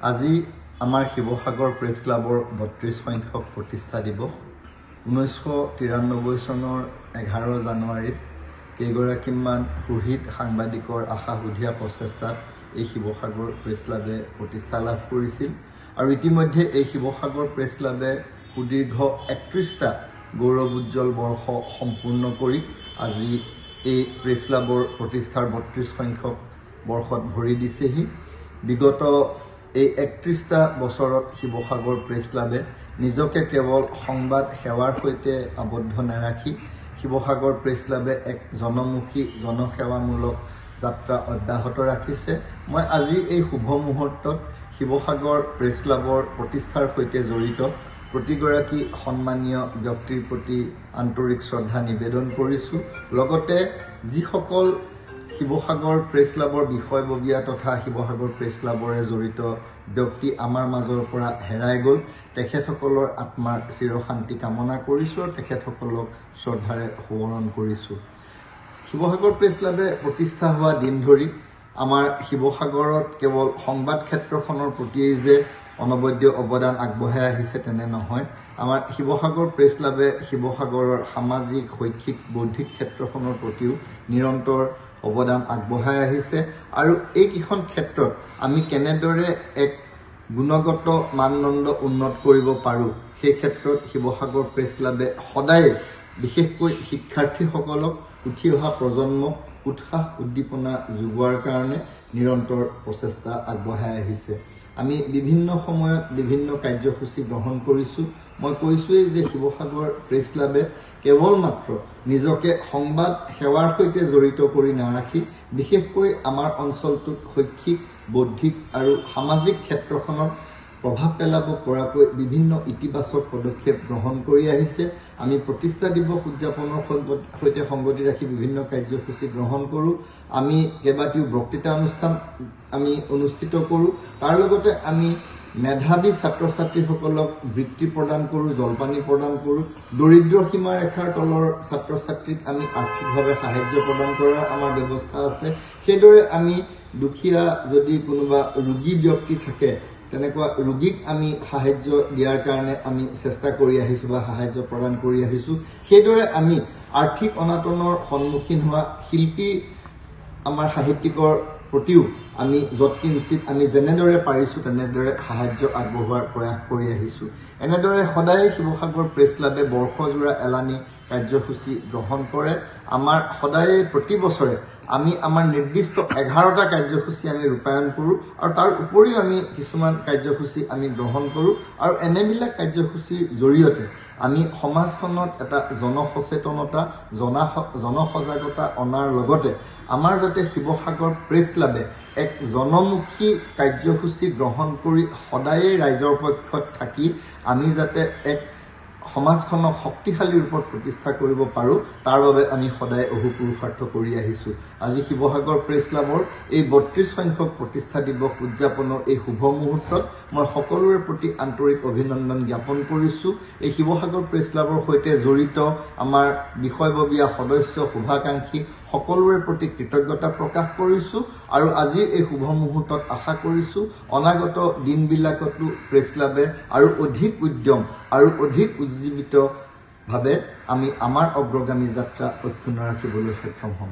আজি আমাৰ শিৱসাগৰ প্ৰেছ ক্লাবৰ ৩২ সংখ্যক প্ৰতিষ্ঠা দিৱস ১৯৯৩ চনৰ ১১ জানুৱাৰীত কেইগৰাকীমান সুহিত সাংবাদিকৰ আশা সুধিয়া প্ৰচেষ্টাত এই শিৱসাগৰ প্ৰেছ ক্লাবে প্ৰতিষ্ঠা লাভ কৰিছিল আৰু ইতিমধ্যে এই শিৱসাগৰ প্ৰেছ ক্লাবে সুদীৰ্ঘ ৩১টা গৌৰৱোজ্জ্বল বৰ্ষ সম্পূৰ্ণ কৰি আজি এই প্ৰেছ ক্লাবৰ প্ৰতিষ্ঠাৰ ৩২ সংখ্যক বৰ্ষত ভৰি দিছেহি। বিগত এই ৩১টা বছৰত শিৱসাগৰ প্ৰেছ ক্লাবে নিজকে কেৱল সংবাদ সেৱাৰ সৈতে আবদ্ধ নাৰাখি শিৱসাগৰ প্ৰেছ ক্লাবে এক জনমুখী জনসেৱামূলক যাত্ৰা অব্যাহত ৰাখিছে। মই আজি এই শুভ মুহূৰ্তত শিৱসাগৰ প্ৰেছ ক্লাবৰ প্ৰতিষ্ঠাৰ সৈতে জড়িত প্ৰতিগৰাকী সন্মানীয় ব্যক্তিৰ প্ৰতি আন্তৰিক শ্ৰদ্ধা নিবেদন কৰিছোঁ। লগতে যিসকল শিৱসাগৰ প্ৰেছ ক্লাবৰ বিষয়ববীয়া তথা শিৱসাগৰ প্ৰেছ ক্লাবৰে জড়িত ব্যক্তি আমাৰ মাজৰ পৰা হেৰাই গ'ল, তেখেতসকলৰ আত্মাৰ চিৰশান্তি কামনা কৰিছোঁ আৰু তেখেতসকলক শ্ৰদ্ধাৰে সোঁৱৰণ কৰিছোঁ। শিৱসাগৰ প্ৰেছ ক্লাবে প্ৰতিষ্ঠা হোৱা দিন ধৰি আমাৰ শিৱসাগৰত কেৱল সংবাদ ক্ষেত্ৰখনৰ প্ৰতিয়েই যে অনবদ্য অৱদান আগবঢ়াই আহিছে তেনে নহয়। আমাৰ শিৱসাগৰ প্ৰেছ ক্লাবে শিৱসাগৰৰ সামাজিক শৈক্ষিক বৌদ্ধিক ক্ষেত্ৰখনৰ প্ৰতিও নিৰন্তৰ অৱদান আগবঢ়াই আহিছে আৰু এইকেইখন ক্ষেত্ৰত আমি কেনেদৰে এক গুণগত মানদণ্ড উন্নত কৰিব পাৰোঁ সেই ক্ষেত্ৰত শিৱসাগৰ প্ৰেছ ক্লাবে সদায় বিশেষকৈ শিক্ষাৰ্থীসকলক উঠি অহা প্ৰজন্মক উৎসাহ উদ্দীপনা যোগোৱাৰ কাৰণে নিৰন্তৰ প্ৰচেষ্টা আগবঢ়াই আহিছে। আমি বিভিন্ন সময়ত বিভিন্ন কাৰ্যসূচী গ্ৰহণ কৰিছোঁ। মই কৈছোঁৱেই যে শিৱসাগৰ প্ৰেছ ক্লাবে কেৱল মাত্ৰ নিজকে সংবাদ সেৱাৰ সৈতে জড়িত কৰি নাৰাখি বিশেষকৈ আমাৰ অঞ্চলটোত শৈক্ষিক বৌদ্ধিক আৰু সামাজিক ক্ষেত্ৰখনত প্ৰভাৱ পেলাব পৰাকৈ বিভিন্ন ইতিবাচক পদক্ষেপ গ্ৰহণ কৰি আহিছে। আমি প্ৰতিষ্ঠা দিৱস উদযাপনৰ সৈতে সংগতি ৰাখি বিভিন্ন কাৰ্যসূচী গ্ৰহণ কৰোঁ। আমি কেইবাটিও বক্তৃতা অনুষ্ঠান আমি অনুষ্ঠিত কৰোঁ। তাৰ লগতে আমি মেধাৱী ছাত্ৰ ছাত্ৰীসকলক বৃত্তি প্ৰদান কৰোঁ, জলপানী প্ৰদান কৰোঁ। দৰিদ্ৰ সীমাৰেখাৰ তলৰ ছাত্ৰ ছাত্ৰীক আমি আৰ্থিকভাৱে সাহায্য প্ৰদান কৰাৰ আমাৰ ব্যৱস্থা আছে। সেইদৰে আমি দুখীয়া যদি কোনোবা ৰোগী ব্যক্তি থাকে তেনেকুৱা ৰোগীক আমি সাহায্য দিয়াৰ কাৰণে আমি চেষ্টা কৰি আহিছোঁ বা সাহায্য প্ৰদান কৰি আহিছোঁ। সেইদৰে আমি আৰ্থিক অনাটনৰ সন্মুখীন হোৱা শিল্পী আমাৰ সাহিত্যিকৰ প্ৰতিও আমি যৎকিঞ্চিত আমি যেনেদৰে পাৰিছোঁ তেনেদৰে সাহায্য আগবঢ়োৱাৰ প্ৰয়াস কৰি আহিছোঁ। এনেদৰে সদায় শিৱসাগৰ প্ৰেছ ক্লাবে বৰ্ষজোৰা এলানি কাৰ্যসূচী গ্ৰহণ কৰে। আমাৰ সদায় প্ৰতি বছৰে আমি আমাৰ নিৰ্দিষ্ট 11টা কাৰ্যসূচী আমি ৰূপায়ণ কৰোঁ আৰু তাৰ উপৰিও আমি কিছুমান কাৰ্যসূচী আমি গ্ৰহণ কৰোঁ আৰু এনেবিলাক কাৰ্যসূচীৰ জৰিয়তে আমি সমাজখনত এটা জনসচেতনতা জনসজাগতা অনাৰ লগতে আমাৰ যাতে শিৱসাগৰ প্ৰেছ ক্লাবে এক জনমুখী কাৰ্যসূচী গ্ৰহণ কৰি সদায়ে ৰাইজৰ পক্ষত থাকি আমি যাতে এক সমাজখনক শক্তিশালী ৰূপত প্ৰতিষ্ঠা কৰিব পাৰোঁ তাৰ বাবে আমি সদায় অহোপুৰুষাৰ্থ কৰি আহিছোঁ। আজি শিৱসাগৰ প্ৰেছ ক্লাবৰ এই ৩২ সংখ্যক প্ৰতিষ্ঠা দিৱস উদযাপনৰ এই শুভ মুহূৰ্তত মই সকলোৰে প্ৰতি আন্তৰিক অভিনন্দন জ্ঞাপন কৰিছোঁ। এই শিৱসাগৰ প্ৰেছ ক্লাবৰ সৈতে জড়িত আমাৰ বিষয়ববীয়া সদস্য শুভাকাংক্ষী সকলোৰে প্ৰতি কৃতজ্ঞতা প্ৰকাশ কৰিছোঁ আৰু আজিৰ এই শুভ মুহূৰ্তত আশা কৰিছোঁ অনাগত দিনবিলাকতো প্ৰেছ ক্লাবে আৰু অধিক উদ্যম আৰু অধিক উজ্জীৱিতভাৱে আমি আমাৰ অগ্ৰগামী যাত্ৰা অক্ষুণ্ণ ৰাখিবলৈ সক্ষম হ'ম।